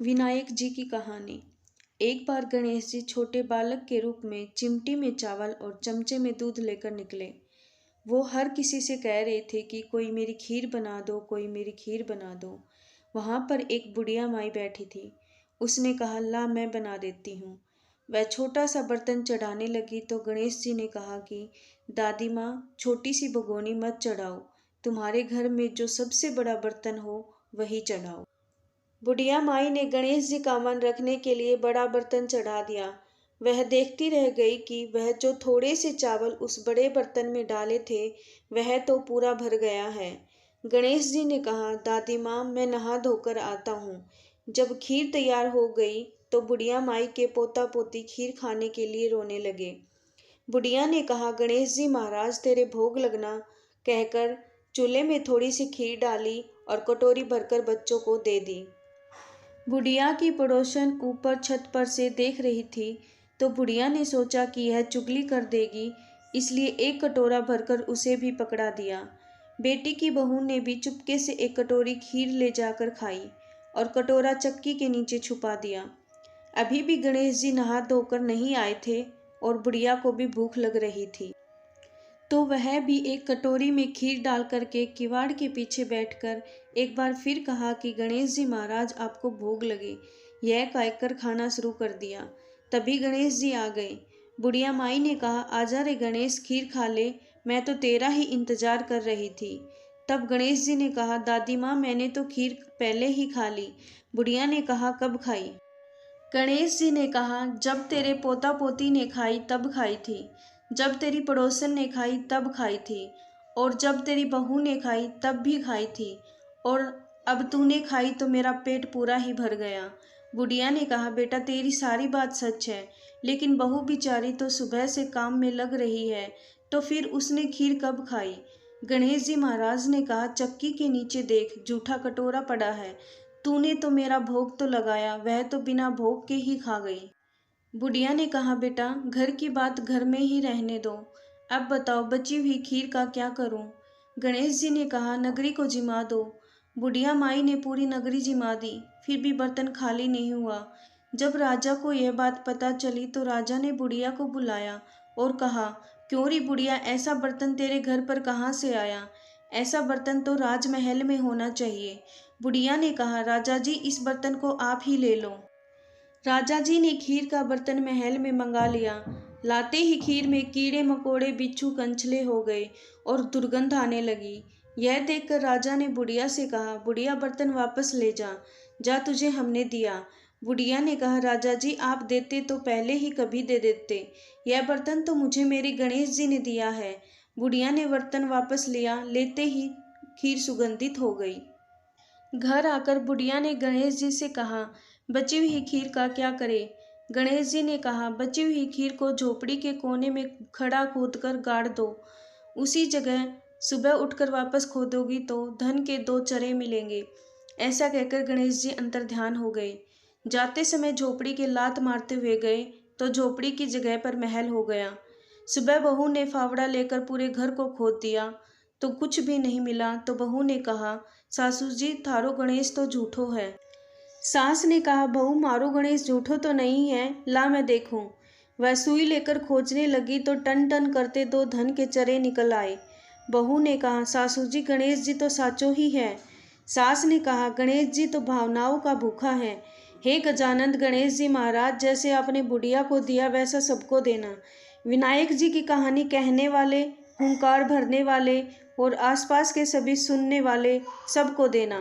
विनायक जी की कहानी। एक बार गणेश जी छोटे बालक के रूप में चिमटी में चावल और चमचे में दूध लेकर निकले। वो हर किसी से कह रहे थे कि कोई मेरी खीर बना दो, कोई मेरी खीर बना दो। वहाँ पर एक बुढ़िया माई बैठी थी। उसने कहा, ला मैं बना देती हूँ। वह छोटा सा बर्तन चढ़ाने लगी तो गणेश जी ने कहा कि दादी माँ, छोटी सी भगोनी मत चढ़ाओ, तुम्हारे घर में जो सबसे बड़ा बर्तन हो वही चढ़ाओ। बुढ़िया माई ने गणेश जी का मन रखने के लिए बड़ा बर्तन चढ़ा दिया। वह देखती रह गई कि वह जो थोड़े से चावल उस बड़े बर्तन में डाले थे वह तो पूरा भर गया है। गणेश जी ने कहा, दादी माँ, मैं नहा धोकर आता हूँ। जब खीर तैयार हो गई तो बुढ़िया माई के पोता पोती खीर खाने के लिए रोने लगे। बुढ़िया ने कहा, गणेश जी महाराज, तेरे भोग लगना, कहकर चूल्हे में थोड़ी सी खीर डाली और कटोरी भरकर बच्चों को दे दी। बुढ़िया की पड़ोसन ऊपर छत पर से देख रही थी तो बुढ़िया ने सोचा कि यह चुगली कर देगी, इसलिए एक कटोरा भरकर उसे भी पकड़ा दिया। बेटी की बहू ने भी चुपके से एक कटोरी खीर ले जाकर खाई और कटोरा चक्की के नीचे छुपा दिया। अभी भी गणेश जी नहा धोकर नहीं आए थे और बुढ़िया को भी भूख लग रही थी, तो वह भी एक कटोरी में खीर डाल करके किवाड़ के पीछे बैठकर एक बार फिर कहा कि गणेश जी महाराज, आपको भूख लगे। यह कहकर खाना शुरू कर दिया। तभी गणेश जी आ गए। बुढ़िया माई ने कहा, आजा रे गणेश, खीर खा ले, मैं तो तेरा ही इंतजार कर रही थी। तब गणेश जी ने कहा, दादी माँ, मैंने तो खीर पहले ही खा ली। बुढ़िया ने कहा, कब खाई? गणेश जी ने कहा, जब तेरे पोता पोती ने खाई तब खाई थी, जब तेरी पड़ोसन ने खाई तब खाई थी, और जब तेरी बहू ने खाई तब भी खाई थी, और अब तूने खाई तो मेरा पेट पूरा ही भर गया। बुढ़िया ने कहा, बेटा, तेरी सारी बात सच है, लेकिन बहू बेचारी तो सुबह से काम में लग रही है, तो फिर उसने खीर कब खाई? गणेश जी महाराज ने कहा, चक्की के नीचे देख, जूठा कटोरा पड़ा है। तूने तो मेरा भोग तो लगाया, वह तो बिना भोग के ही खा गई। बुढ़िया ने कहा, बेटा, घर की बात घर में ही रहने दो। अब बताओ, बची हुई खीर का क्या करूं? गणेश जी ने कहा, नगरी को जिमा दो। बुढ़िया माई ने पूरी नगरी जिमा दी, फिर भी बर्तन खाली नहीं हुआ। जब राजा को यह बात पता चली तो राजा ने बुढ़िया को बुलाया और कहा, क्यों री बुढ़िया, ऐसा बर्तन तेरे घर पर कहाँ से आया? ऐसा बर्तन तो राजमहल में होना चाहिए। बुढ़िया ने कहा, राजा जी, इस बर्तन को आप ही ले लो। राजा जी ने खीर का बर्तन महल में मंगा लिया। लाते ही खीर में कीड़े मकोड़े, बिच्छू, कंछले हो गए और दुर्गंध आने लगी। यह देखकर राजा ने बुढ़िया से कहा, बुढ़िया, बर्तन वापस ले जा, जा, तुझे हमने दिया। बुढ़िया ने कहा, राजा जी, आप देते तो पहले ही कभी दे देते, यह बर्तन तो मुझे मेरे गणेश जी ने दिया है। बुढ़िया ने बर्तन वापस लिया, लेते ही खीर सुगंधित हो गई। घर आकर बुढ़िया ने गणेश जी से कहा, बची हुई खीर का क्या करे? गणेश जी ने कहा, बची हुई खीर को झोपड़ी के कोने में खड़ा खोदकर गाड़ दो। उसी जगह सुबह उठकर वापस खोदोगी तो धन के 2 चरे मिलेंगे। ऐसा कहकर गणेश जी अंतर्ध्यान हो गए। जाते समय झोपड़ी के लात मारते हुए गए तो झोपड़ी की जगह पर महल हो गया। सुबह बहू ने फावड़ा लेकर पूरे घर को खोद दिया तो कुछ भी नहीं मिला, तो बहू ने कहा, सासू जी, थारो गणेश तो झूठो है। सास ने कहा, बहू, मारो गणेश झूठो तो नहीं है, ला मैं देखूं। वह सुई लेकर खोजने लगी तो टन टन करते 2 धन के चरे निकल आए। बहू ने कहा, सासू जी, गणेश जी तो साचो ही है। सास ने कहा, गणेश जी तो भावनाओं का भूखा है। हे गजानंद गणेश जी महाराज, जैसे आपने बुढ़िया को दिया वैसा सबको देना। विनायक जी की कहानी कहने वाले, हुंकार भरने वाले और आसपास के सभी सुनने वाले सबको देना।